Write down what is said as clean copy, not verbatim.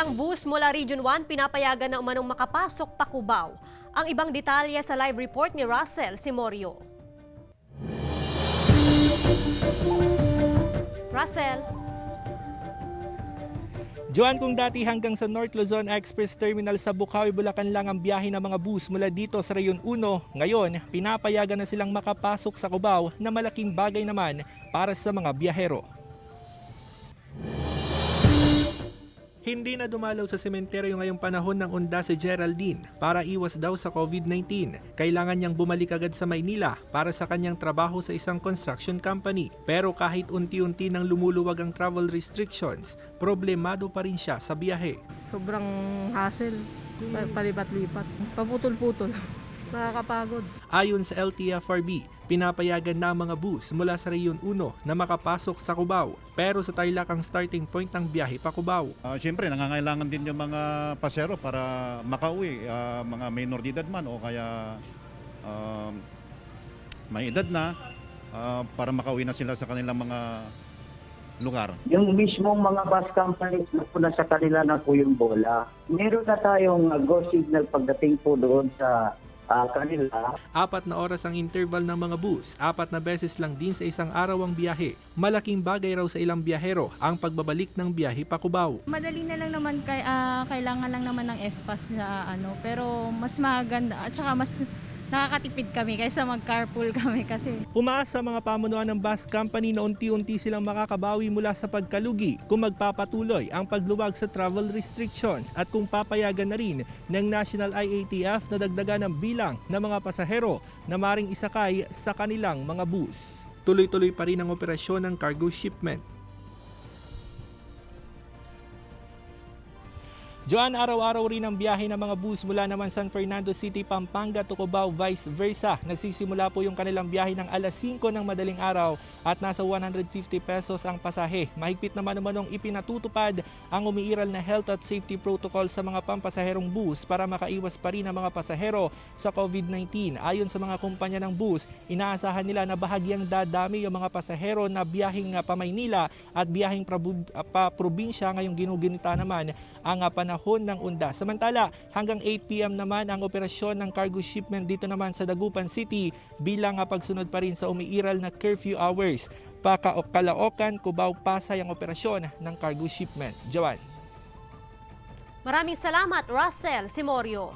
Ilang bus mula Region 1 pinapayagan na umanong makapasok pa Cubao. Ang ibang detalye sa live report ni Russell Simorio. Russell. Joan, kung dati hanggang sa North Luzon Express Terminal sa Bukawi, Bulacan lang ang biyahe ng mga bus mula dito sa Rayon 1, ngayon pinapayagan na silang makapasok sa Cubao na malaking bagay naman para sa mga biyahero. Hindi na dumalaw sa sementeryo ngayong panahon ng unda si Geraldine para iwas daw sa COVID-19. Kailangan niyang bumalik agad sa Maynila para sa kanyang trabaho sa isang construction company. Pero kahit unti-unti nang lumuluwag ang travel restrictions, problemado pa rin siya sa biyahe. Sobrang hassle, palipat-lipat, paputol-putol, nakakapagod. Ayon sa LTFRB, pinapayagan na ang mga bus mula sa Rayon 1 na makapasok sa Cubao. Pero sa Tarlac ang starting point ng biyahe pa Cubao. Siyempre, nangangailangan din yung mga pasero para makauwi, mga minor de edad man o kaya may edad na para makauwi na sila sa kanilang mga lugar. Yung mismong mga bus companies na po na sa kanila na po yung bola. Meron na tayong go signal pagdating po doon sa kanila. 4 na oras ang interval ng mga bus, 4 na beses lang din sa isang araw ang biyahe. Malaking bagay raw sa ilang biyahero ang pagbabalik ng biyahe pa Cubao. Madali na lang naman, kailangan lang naman ng espas na pero mas maganda at saka mas nakakatipid kami kaysa mag-carpool kami kasi. Umaasa mga pamunuan ng bus company na unti-unti silang makakabawi mula sa pagkalugi kung magpapatuloy ang pagluwag sa travel restrictions at kung papayagan na rin ng National IATF na dagdagan ng bilang ng mga pasahero na maring isakay sa kanilang mga bus. Tuloy-tuloy pa rin ang operasyon ng cargo shipment. Joan, araw-araw rin ang biyahe ng mga bus mula naman San Fernando City, Pampanga to Cubao, vice versa. Nagsisimula po yung kanilang biyahe ng alas 5 ng madaling araw at nasa 150 pesos ang pasahe. Mahigpit naman namanong ipinatutupad ang umiiral na health at safety protocol sa mga pampasaherong bus para makaiwas pa rin ang mga pasahero sa COVID-19. Ayon sa mga kumpanya ng bus, inaasahan nila na bahagyang dadami yung mga pasahero na biyaheng pa Maynila at biyaheng pa probinsya ngayong ginugunita naman ang panahon ng unda. Samantala, hanggang 8 p.m. naman ang operasyon ng cargo shipment dito naman sa Dagupan City bilang pagsunod pa rin sa umiiral na curfew hours. Kalaocan, Cubao, Pasay ang operasyon ng cargo shipment. Joan. Maraming salamat, Russell Simorio.